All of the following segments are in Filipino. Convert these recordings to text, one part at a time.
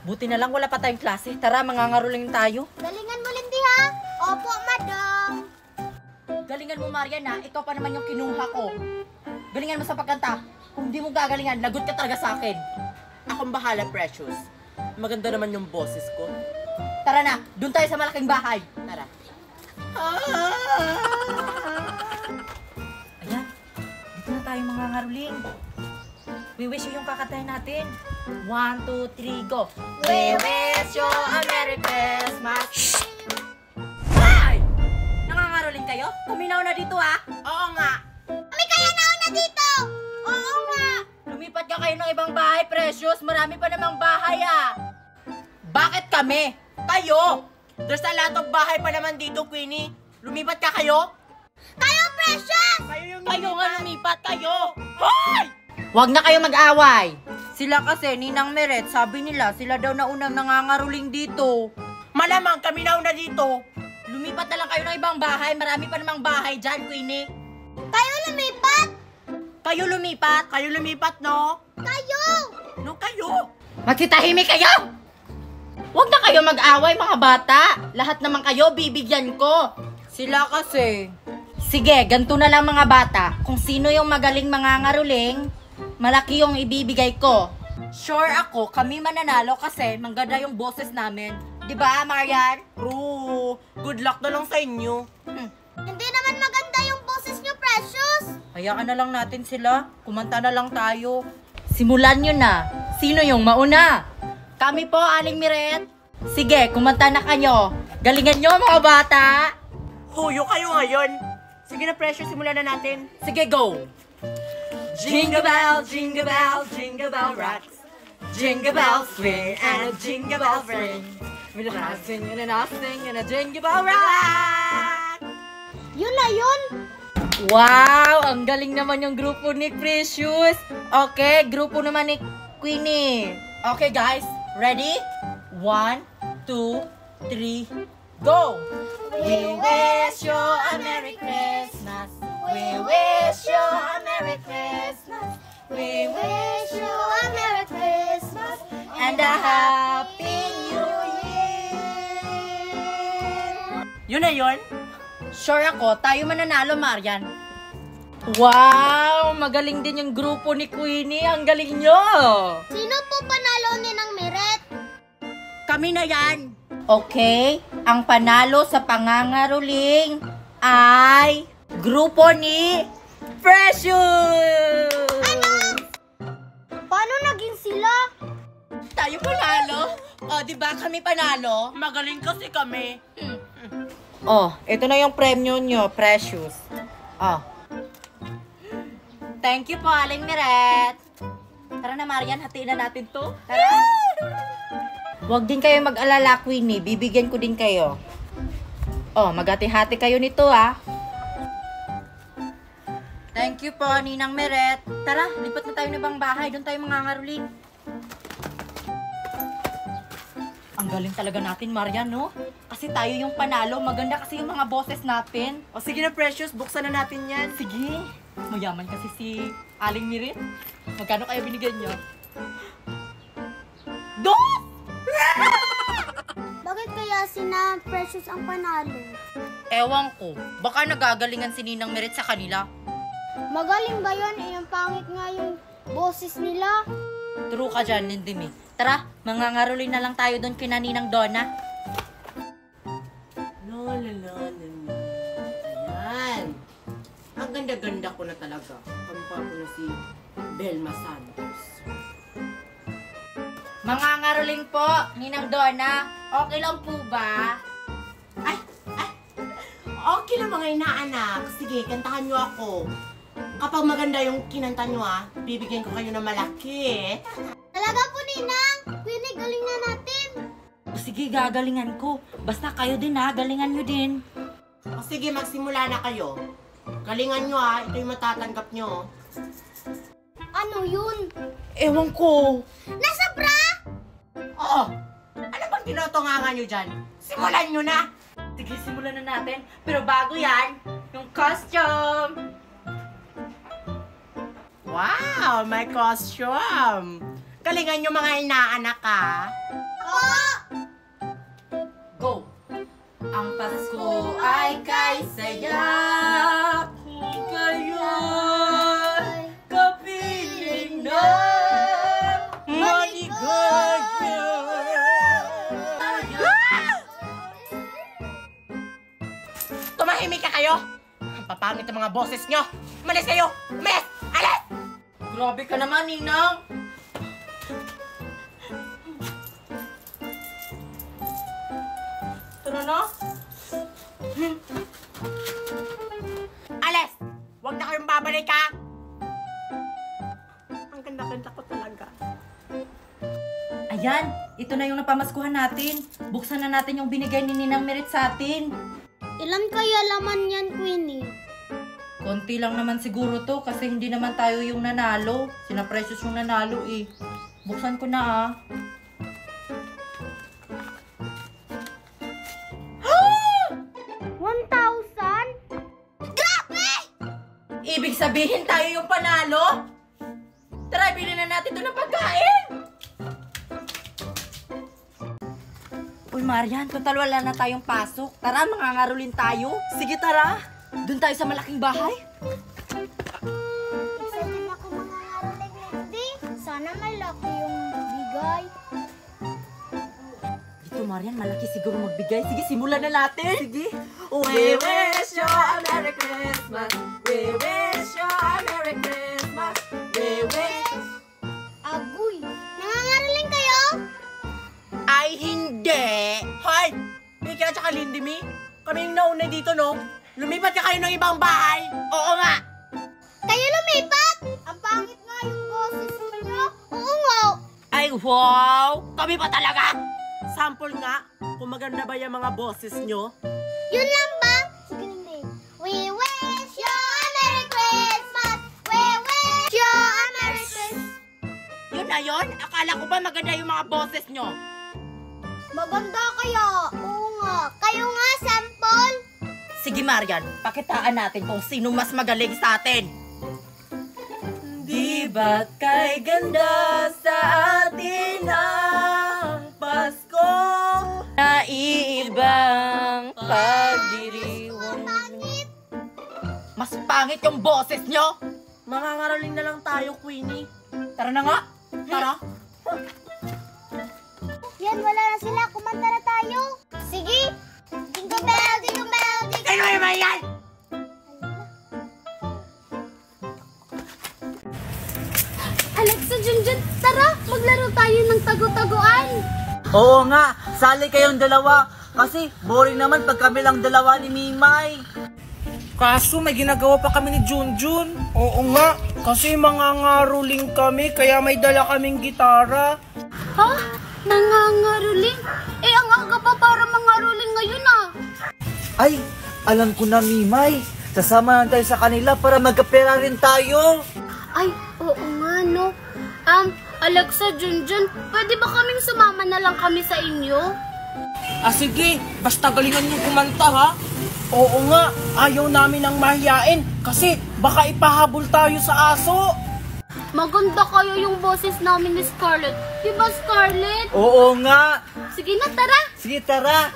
Buti na lang wala pa tayong klase. Tara, mangangaroling tayo. Galingan mo, Lindy, ha? Opo, madam. Galingan mo, Marian, ha? Ikaw pa naman yung kinuha ko. Galingan mo sa pagkanta. Kung di mo gagalingan, lagot ka talaga sa akin. Akong bahala, Precious. Maganda naman yung boses ko. Tara na, dun tayo sa malaking bahay. Tara. Ayan, dito na tayo mangangaroling. We wish you yung kakantahin natin. 1, 2, 3, go! We wish you a Merry Christmas. Shh! Ay! Nangangaroling kayo? Kuminaw na dito, ha? Oo nga. Kami kaya nauna dito. Oo nga. Lumipat ka kayo ng ibang bahay, Precious. Marami pa namang bahay, ha? Bakit kami? Kayo! There's a lot of bahay pa naman dito, Queenie. Lumipat ka kayo? Kayo, Precious! Kayo nga lumipat, kayo! Hoy! Huwag na kayo mag-away. Sila kasi, Ninang Meret, sabi nila, sila daw na unang nangangaroling dito. Malamang kami na una dito. Lumipat na lang kayo ng ibang bahay. Marami pa namang bahay dyan, Queenie. Kayo lumipat! Kayo lumipat. Kayo lumipat, no? Kayo! No, kayo! Magsitahimik kayo! Huwag na kayo mag-away, mga bata. Lahat naman kayo, bibigyan ko. Sila kasi. Sige, ganito na lang mga bata. Kung sino yung magaling mangangaroling, malaki yung ibibigay ko. Sure ako, kami mananalo kasi mangganda yung boses namin. Diba, Marian? True. Good luck na lang sa inyo. Hindi naman maganda yung boses niyo, Precious. Hayaan na lang natin sila. Kumanta na lang tayo. Simulan nyo na. Sino yung mauna? Kami po, Aling Miret. Sige, kumanta na kayo. Galingan nyo, mga bata. Huyo kayo ngayon. Sige na, Precious, simulan na natin. Sige, go. Jingle bell, jingle bell, jingle bell rocks. Jingle bells swing and a jingle bells ring. With a sing and a sing and a jingle bell rock. Yun na yun. Wow, ang galing naman yung grupo ni Precious. Okay, grupo naman ni Queenie. Okay, guys, ready? 1, 2, 3, go! We wish you a Merry Christmas. We wish you a Merry Christmas. We wish you a Merry Christmas And a Happy New Year! Yun na yun? Sure ako, tayo mananalo, Marian. Wow, magaling din yung grupo ni Queenie. Ang galing nyo! Sino po panalo ni ng Miret? Kami na yan. Okay, ang panalo sa pangangaroling ay grupo ni Precious! Paano naging sila? Tayo panalo? O, di ba kami panalo? Magaling kasi kami. Oh, ito na yung premyo nyo, Precious. Oh. Thank you po, Aling Miret. Tara na, Marian, hatiin na natin to. Tara. Huwag din kayo mag-alala, Queenie. Bibigyan ko din kayo. Oh, maghati-hati kayo nito, ah. Thank you po, Ninang Miret. Tara, lipat na tayo ng ibang bahay. Doon tayo mangangaroling. Ang galing talaga natin, Marian, no? Kasi tayo yung panalo. Maganda kasi yung mga boses natin. O sige na, Precious, buksan na natin yan. Sige. Mayaman kasi si Aling Miret. Magkano kaya binigyan niyo? Dos! Bakit kaya sina Precious ang panalo? Ewan ko. Baka nagagalingan si Ninang Miret sa kanila. Magaling ba yun? Yung pangit nga yung boses nila. True ka dyan, Lindimi. Tara, mangangaroling na lang tayo doon kina Ninang Donna. Lola. Ayan. Ang ganda-ganda ko na talaga. Kamukha ko na si Belma Santos. Mangangaroling po, Ninang Donna. Okay lang po ba? Ay! Okay lang mga inaanak. Sige, kantahan nyo ako. Kapag maganda yung kinanta nyo bibigyan ko kayo ng malaki. Talaga po, Ninang. Queenie, galing na natin. O sige, gagalingan ko. Basta kayo din ha, galingan nyo din. O sige, magsimula na kayo. Galingan nyo ito yung matatanggap nyo. Ano yun? Ewan ko. Nasa bra? Oo. Ano bang tinutunganga nyo dyan? Simulan nyo na. Sige, simulan na natin. Pero bago yan, yung costume. Wow, my costume. Galingan nyo mga inaanak, ha? Go! Ang Pasko ay kay saya, ngayon kapiling na maligaya. Tumahimik ka kayo! Ang papangit ang mga boses nyo! Umalis kayo! Umalis! Alis! Grabe ka naman, Ninang! Tara na! Alis! Huwag na kayong babalik, ha? Ang ganda-ganda ko talaga. Ayan, ito na yung napamaskuhan natin. Buksan na natin yung binigay ni Ninang Merit sa atin. Ilan kaya laman yan, Queenie? Konti lang naman siguro to kasi hindi naman tayo yung nanalo. Sina Precious yung nanalo eh. Buksan ko na ah. 1,000? Grabe! Ibig sabihin tayo yung panalo? Tara, bilhin na natin ito ng pagkain! Uy, Marian, total wala na tayong pasok. Tara, mangangarulin tayo. Sige, tara. Doon tayo sa malaking bahay. Excited ako mga ngaraling, Lindy. Sana malaki yung bigay. Dito, Marian, malaki siguro magbigay. Sige, simulan na natin. Sige. We wish you a Merry Christmas. We wish you a Merry Christmas. We wish... Agoy, nangangaraling kayo? Ay, hindi! Hoy! Mika at saka Lindy Mi, kami yung nauna dito, no? Lumipat ka kayo ng ibang bahay! Oo nga! Kayo lumipat? Ang pangit nga yung boses niyo. Oo nga. Ay, wow! Kami pa talaga! Sample nga, kung maganda ba yung mga boses nyo? Yun lang ba? Sige, Lindy. We wish you a Merry Christmas. We wish you a Merry Christmas. Yun na yun? Akala ko ba maganda yung mga boses nyo? Maganda kaya. Oo nga. Kayo nga, sample. Sige, Marian, pakitaan natin kung sino mas magaling sa atin. Di ba't kay ganda sa atin ang Pasko? Naiibang pagdiriwang. Pangit. Mas pangit yung boses nyo. Makangaraling na lang tayo, Queenie. Tara na nga. Tara. Yan, wala na sila. Kumanta na tayo. Sige. Jingle bell, jingle bell, jingle Ano naman yan? Alexa, Junjun, tara. Maglaro tayo ng tago-taguan. Oo nga, sali kayong dalawa. Kasi boring naman pag kami lang dalawa ni Mimay. Kaso may ginagawa pa kami ni Junjun. Oo nga, kasi mangangaruling kami kaya may dala kaming gitara. Ha? Nangangaruling? Eh, ang aga pa para mangaruling ngayon ah. Ay, alam ko na Mimay. Sasama na tayo sa kanila para magkapera rin tayo. Ay, oo nga no. Alexa, Junjun, pwede ba kaming sumama na lang kami sa inyo? Ah sige, basta galingan yung kumanta ha. Oo nga, ayaw namin ang mahiyain kasi baka ipahabol tayo sa aso. Maganda kayo yung boses namin ni Scarlett. Diba, Scarlett? Oo nga. Sige na, tara. Sige, tara.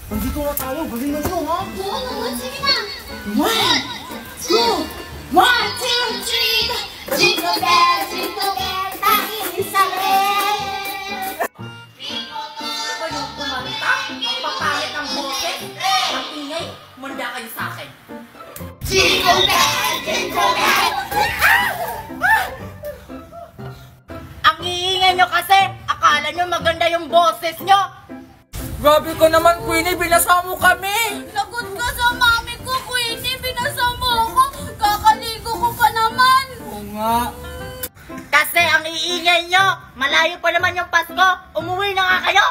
Nandito na tayo, galingan nyo ha. Oo, sige na. 1, 2, 1, 2, 3. Jingle bell, takin sa red. Ito yung kumanta. Ang papangit ng boses. Ang ingay. Manda kayo sa akin. Jingle bell, jingle bell. Ang iingay nyo kasi. Akala nyo maganda yung boses nyo. Grabe ka naman Queenie, binasa mo kami. Lagot ka sa mami ko, Queenie. Binasa mo ako. Kakaligo ko pa naman. Oo nga. Kasi ang iingay nyo. Malayo pa naman yung Pasko. Umuwi na nga kayo.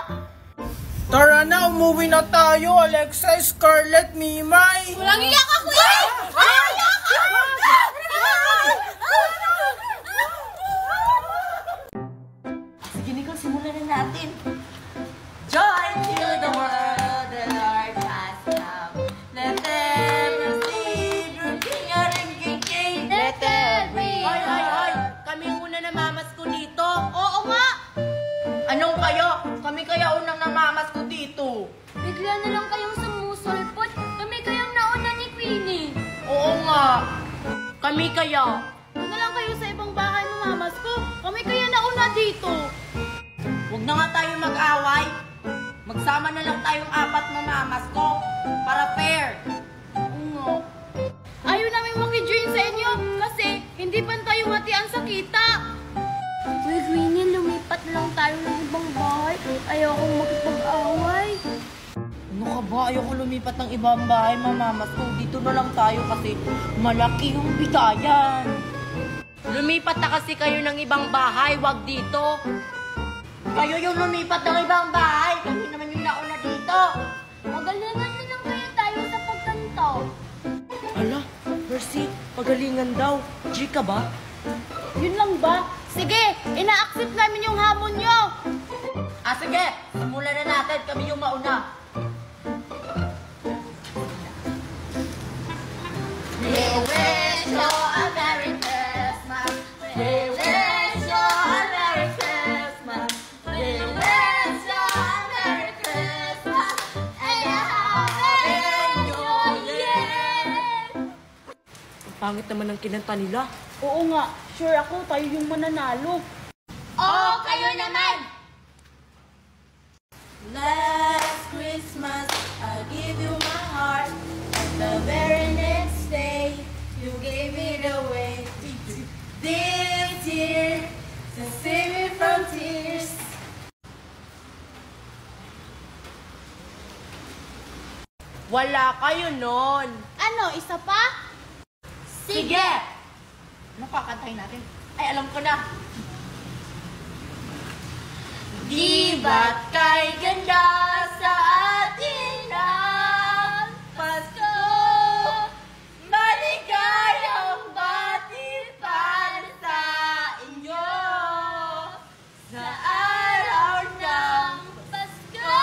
Tara na, umuwi na tayo, Alexa, Scarlett, Mimay. Walang iyak ako, Queenie. Walang iyak ako. Sige, Nicole, simulan na natin. Joy to the world, the Lord has come. Let them receive your king, your king, king. Let them Hoy, hoy, hoy! Kami yung una naman. bigla na lang kayong sumusulpot. Kami kayang nauna ni Queenie. Oo nga. Kami kaya. Doon na lang kayo sa ibang bahay, mamamas ko. Kami kaya nauna dito. Huwag na nga tayo mag-away. Magsama na lang tayong apat mamamas ko para fair. Oo nga. Ayaw namin makijoin sa inyo kasi hindi pantay yung hatian sa kita. Uy, Queenie, lumipat lang tayo ng ibang bahay. Ayaw akong makipag-away. Ano ka ba? Ayoko lumipat ng ibang bahay, mamamas ko. Dito na lang tayo kasi malaki yung bigayan. Lumipat na kasi kayo ng ibang bahay, wag dito. Kayo yung lumipat ng ibang bahay. Kami naman yung nauna dito. Magalingan na lang kaya tayo sa pagkanto. Ala, Mercy, pagalingan daw. G ka ba? Yun lang ba? Sige, ina-accept namin yung hamon nyo. Sige, simulan na natin. Kami yung mauna. We wish you a Merry Christmas. We wish you a Merry Christmas. We wish you a Merry Christmas and a Happy New Year. Ang pangit naman ng kinanta nila. Oo nga, sure ako tayo yung mananalo. Oh, kayo naman! Last Christmas, I give you my heart. And the very next day, you gave it away. This year, to save me from tears. Wala kayo nun. Ano, isa pa? Sige! Ano kakantahin natin? Ay, alam ko na. Di ba't kay ganda sa atin ang Pasko? Maligayang batid para sa inyo sa araw ng Pasko!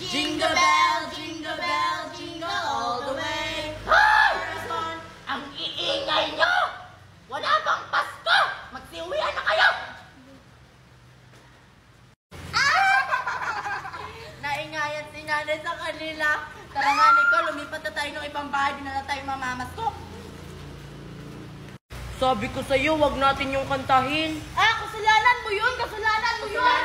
Jingle bell, jingle bell, jingle all the way. Hoy! Ang iingay nyo! Wala bang Pasko? Magsiuwian na kayo! Naingayan si nanay sa kanila. Tara nga, Nico, lumipat na tayo ng ibang bahay. Di na lang tayo mamamas ko. Sabi ko sa'yo, wag natin yung kantahin. Kasalanan mo yun! Kasalanan mo yun!